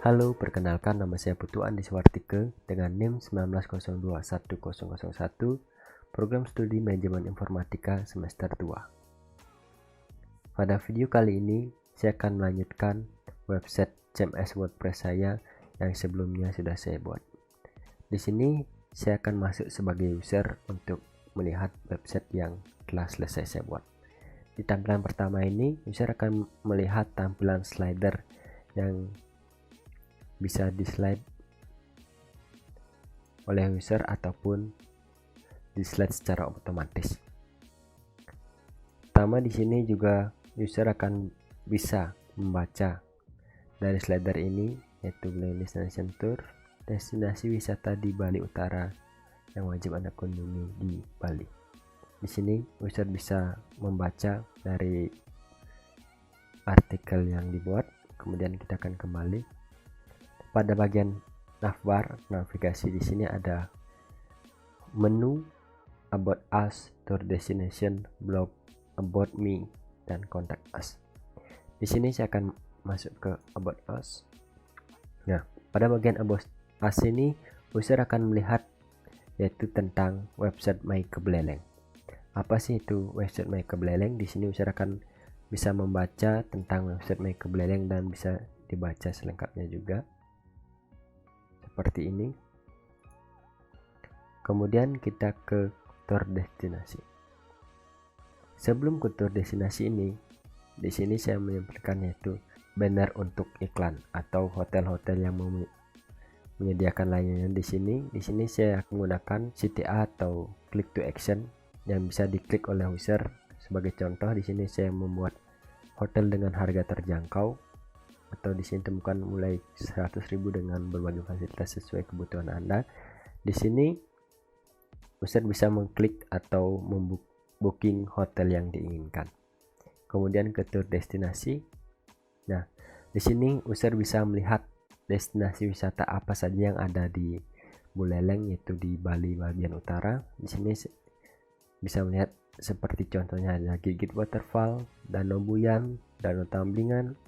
Halo, perkenalkan nama saya Putu Andi Swartike dengan NIM 19021001, program studi manajemen informatika semester 2. Pada video kali ini, saya akan melanjutkan website CMS WordPress saya yang sebelumnya sudah saya buat. Di sini, saya akan masuk sebagai user untuk melihat website yang telah selesai saya buat. Di tampilan pertama ini, user akan melihat tampilan slider yang bisa di slide oleh user ataupun di slide secara otomatis. Pertama di sini juga user akan bisa membaca dari slider ini, yaitu Bali Destination Tour, destinasi wisata di Bali Utara yang wajib Anda kunjungi di Bali. Di sini user bisa membaca dari artikel yang dibuat. Kemudian kita akan kembali pada bagian navbar, navigasi. Di sini ada menu, about us, tour destination, blog, about me, dan contact us. Di sini saya akan masuk ke about us. Nah, pada bagian about us ini user akan melihat yaitu tentang website My Kebeleleng. Apa sih itu website My Kebeleleng? Di sini user akan bisa membaca tentang website My Kebeleleng dan bisa dibaca selengkapnya juga. Seperti ini. Kemudian kita ke tour destinasi. Sebelum ke tour destinasi ini, di sini saya menyampaikan yaitu banner untuk iklan atau hotel-hotel yang menyediakan layanan di sini saya menggunakan CTA atau click to action yang bisa diklik oleh user. Sebagai contoh, di sini saya membuat hotel dengan harga terjangkau, atau di sini temukan mulai 100.000 dengan berbagai fasilitas sesuai kebutuhan Anda. Di sini user bisa mengklik atau membooking hotel yang diinginkan. Kemudian ke tour destinasi. Nah, di sini user bisa melihat destinasi wisata apa saja yang ada di Buleleng, yaitu di Bali bagian utara. Di sini bisa melihat seperti contohnya ada Gigit Waterfall, Danau Buyan, Danau Tamblingan,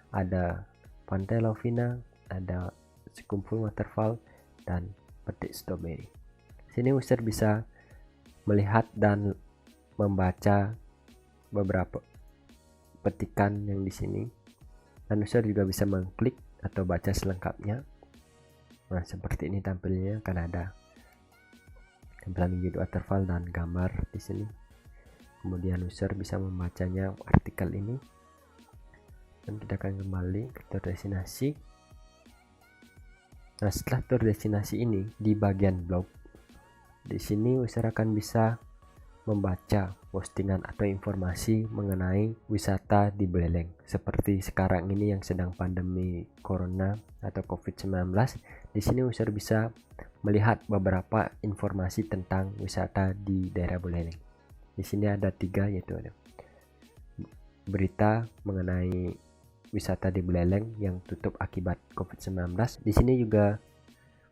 ada Pantai Lovina, ada Sekumpul Waterfall, dan Petik Strawberry. Sini user bisa melihat dan membaca beberapa petikan yang di sini, dan user juga bisa mengklik atau baca selengkapnya. Nah, seperti ini tampilnya, kan ada tampilan Gigit Waterfall dan gambar di sini. Kemudian user bisa membacanya artikel ini. Dan kita akan kembali ke tour destinasi. Nah, setelah tour destinasi ini, di bagian blog, di sini user akan bisa membaca postingan atau informasi mengenai wisata di Buleleng. Seperti sekarang ini yang sedang pandemi corona atau COVID-19, di sini user bisa melihat beberapa informasi tentang wisata di daerah Buleleng. Di sini ada 3, yaitu ada berita mengenai wisata di Buleleng yang tutup akibat COVID-19. Di sini juga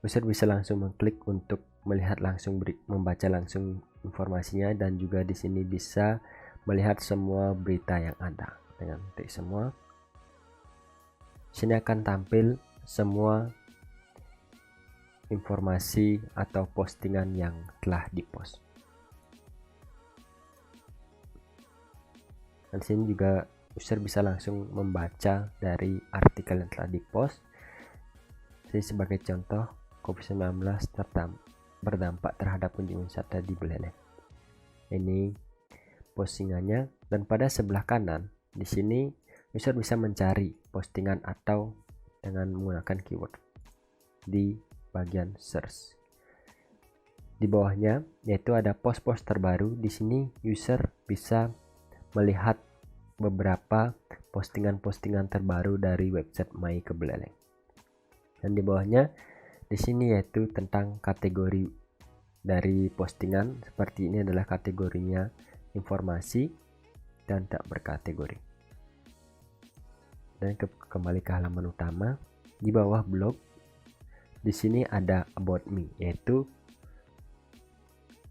user bisa langsung mengklik untuk melihat langsung, membaca langsung informasinya, dan juga di sini bisa melihat semua berita yang ada dengan klik semua. Sini akan tampil semua informasi atau postingan yang telah dipost. Dan sini juga user bisa langsung membaca dari artikel yang telah dipost. Jadi sebagai contoh, COVID-19 berdampak terhadap kunjungan wisata di Buleleng. Ini postingannya, dan pada sebelah kanan di sini user bisa mencari postingan atau dengan menggunakan keyword di bagian search. Di bawahnya yaitu ada post-post terbaru. Di sini user bisa melihat beberapa postingan-postingan terbaru dari website My Kebeleleng. Dan di bawahnya di sini yaitu tentang kategori dari postingan. Seperti ini adalah kategorinya informasi dan tak berkategori. Dan kembali ke halaman utama. Di bawah blog di sini ada about me, yaitu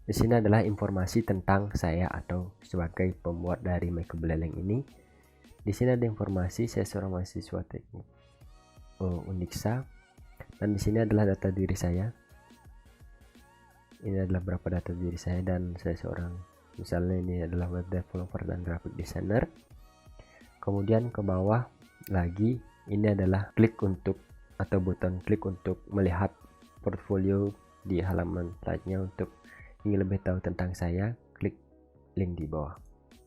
di sini adalah informasi tentang saya atau sebagai pembuat dari My Kebeleleng ini. Di sini ada informasi saya seorang mahasiswa teknik. Unixa, dan di sini adalah data diri saya. Ini adalah berapa data diri saya, dan saya seorang, misalnya ini adalah web developer dan graphic designer. Kemudian ke bawah lagi, ini adalah klik untuk atau button klik untuk melihat portfolio di halaman slide-nya. Untuk ingin lebih tahu tentang saya, klik link di bawah.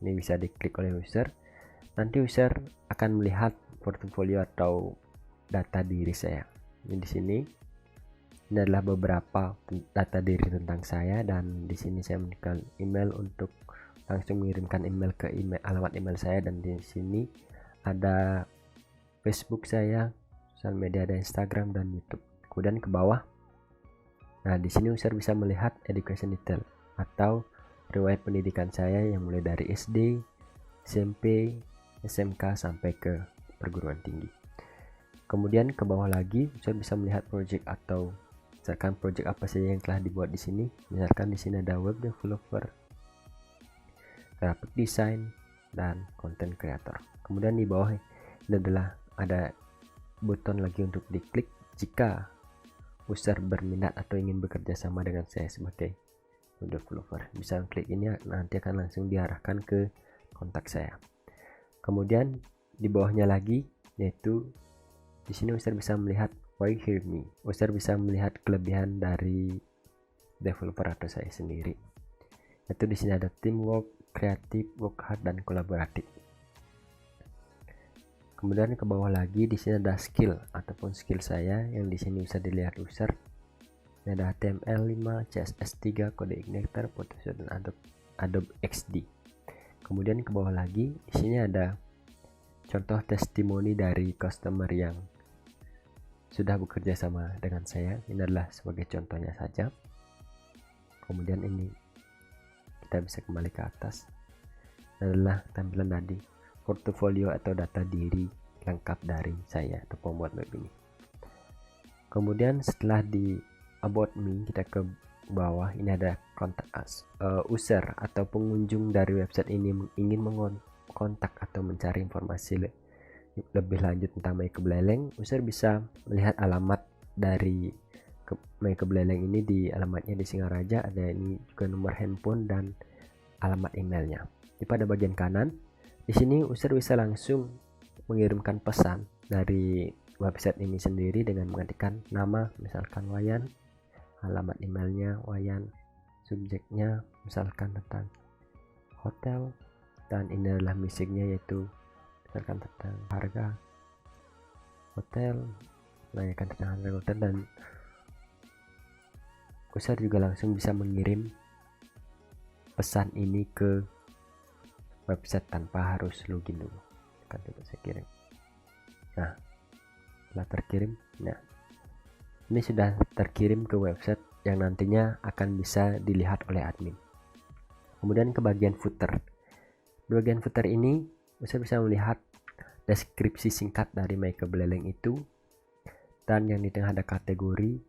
Ini bisa diklik oleh user. Nanti user akan melihat portfolio atau data diri saya. Ini di sini. Ini adalah beberapa data diri tentang saya, dan di sini saya memberikan email untuk langsung mengirimkan email ke alamat email saya, dan di sini ada Facebook saya, sosial media ada Instagram dan YouTube. Kemudian ke bawah, nah di sini user bisa melihat education detail atau riwayat pendidikan saya yang mulai dari SD, SMP, SMK sampai ke perguruan tinggi. Kemudian ke bawah lagi, user bisa melihat project atau misalkan project apa saja yang telah dibuat di sini. Misalkan di sini ada web developer, graphic design, dan content creator. Kemudian di bawah ini adalah ada button lagi untuk diklik jika user berminat atau ingin bekerja sama dengan saya sebagai web developer. Bisa klik ini, nanti akan langsung diarahkan ke kontak saya. Kemudian di bawahnya lagi, yaitu di sini user bisa melihat why hire me. User bisa melihat kelebihan dari developer atau saya sendiri. Yaitu di sini ada teamwork, kreatif, work hard, dan kolaboratif. Kemudian ke bawah lagi, di sini ada skill ataupun skill saya yang di sini bisa dilihat user. Ini ada HTML5, CSS3, kode Igniter, Photoshop, dan Adobe XD. Kemudian ke bawah lagi, di sini ada contoh testimoni dari customer yang sudah bekerja sama dengan saya. Ini adalah sebagai contohnya saja. Kemudian ini kita bisa kembali ke atas. Ini adalah tampilan tadi, portofolio atau data diri lengkap dari saya atau pembuat web ini. Kemudian setelah di about me, kita ke bawah, ini ada contact us. User atau pengunjung dari website ini ingin mengontak atau mencari informasi lebih lanjut tentang MyKebeleleng. User bisa melihat alamat dari MyKebeleleng ini. Di alamatnya di Singaraja, ada ini juga nomor handphone dan alamat emailnya. Di pada bagian kanan di sini user bisa langsung mengirimkan pesan dari website ini sendiri dengan mengetikkan nama, misalkan Wayan, alamat emailnya Wayan, subjeknya misalkan tentang hotel, dan ini adalah message-nya yaitu misalkan tentang harga hotel, menanyakan tentang harga hotel, dan user juga langsung bisa mengirim pesan ini ke website tanpa harus login dulu. Kan coba saya kirim. Nah, setelah terkirim, nah ini sudah terkirim ke website yang nantinya akan bisa dilihat oleh admin. Kemudian ke bagian footer. Di bagian footer ini user bisa melihat deskripsi singkat dari MyKebeleleng itu, dan yang di tengah ada kategori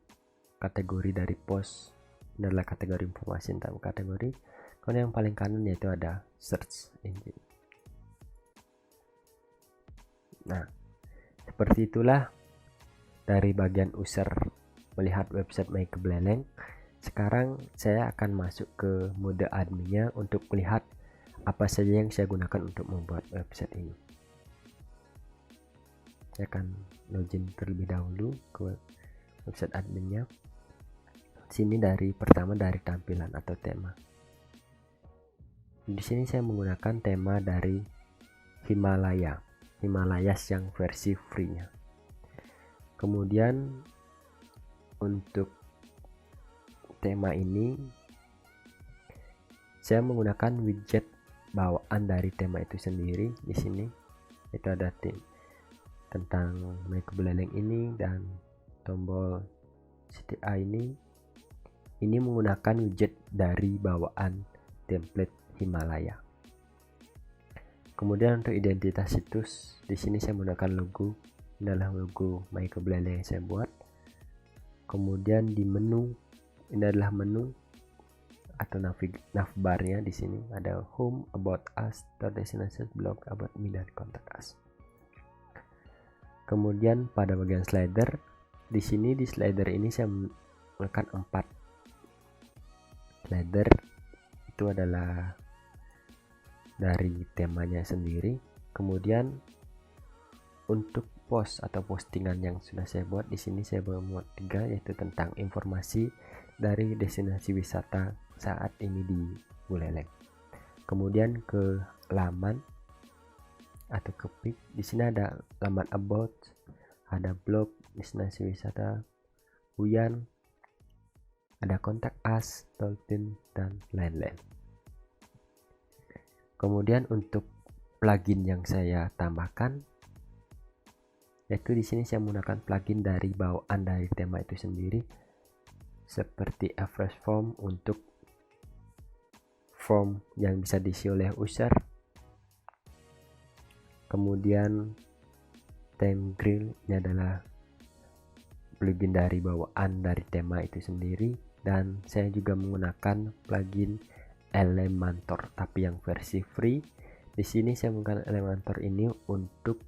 dari post. Ini adalah kategori informasi tentang kategori. Kalau yang paling kanan yaitu ada search engine. Nah, seperti itulah dari bagian user melihat website MyKebeleleng. Sekarang saya akan masuk ke mode adminnya untuk melihat apa saja yang saya gunakan untuk membuat website ini. Saya akan login terlebih dahulu ke website adminnya. Sini pertama dari tampilan atau tema. Di sini saya menggunakan tema dari Himalayas yang versi free-nya. Kemudian untuk tema ini saya menggunakan widget bawaan dari tema itu sendiri. Di sini itu ada tentang MyKebeleleng ini dan tombol CTA ini menggunakan widget dari bawaan template Himalaya. Kemudian untuk identitas situs, di sini saya menggunakan logo. Ini adalah logo MyKebeleleng yang saya buat. Kemudian di menu, ini adalah menu atau navbarnya. Di sini ada home, about us, tour destination, blog, about me, dan contact us. Kemudian pada bagian slider, di sini di slider ini saya menggunakan 4 slider. Itu adalah dari temanya sendiri. Kemudian untuk post atau postingan yang sudah saya buat, di sini saya membuat 3, yaitu tentang informasi dari destinasi wisata saat ini di Buleleng. Kemudian ke laman atau ke pic, di sini ada laman about, ada blog, destinasi wisata, Huyan, ada kontak us, Dolphin, dan lain-lain. Kemudian untuk plugin yang saya tambahkan, yaitu di sini saya menggunakan plugin dari bawaan dari tema itu sendiri, seperti Fresh Form untuk form yang bisa diisi oleh user. Kemudian Theme Grill ini adalah plugin dari bawaan dari tema itu sendiri, dan saya juga menggunakan plugin Elementor tapi yang versi free. Di sini saya menggunakan Elementor ini untuk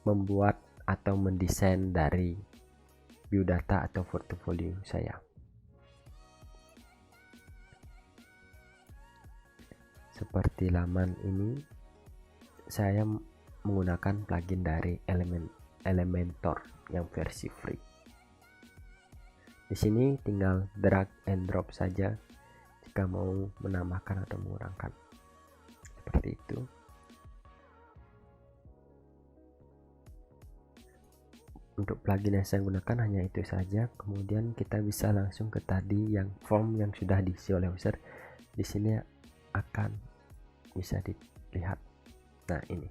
membuat atau mendesain dari biodata atau portofolio saya. Seperti laman ini, saya menggunakan plugin dari Elementor yang versi free. Di sini tinggal drag and drop saja jika mau menambahkan atau mengurangkan. Seperti itu. Untuk plugin yang saya gunakan hanya itu saja. Kemudian kita bisa langsung ke tadi yang form yang sudah diisi oleh user. Di sini akan bisa dilihat. Nah, ini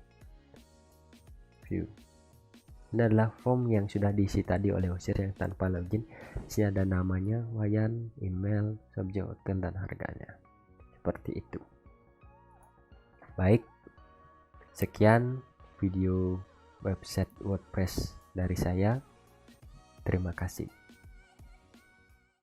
view. Ini adalah form yang sudah diisi tadi oleh user yang tanpa login. Di sini ada namanya, Wayan, email, subjek hotel, dan harganya. Seperti itu. Baik, sekian video website WordPress dari saya. Terima kasih.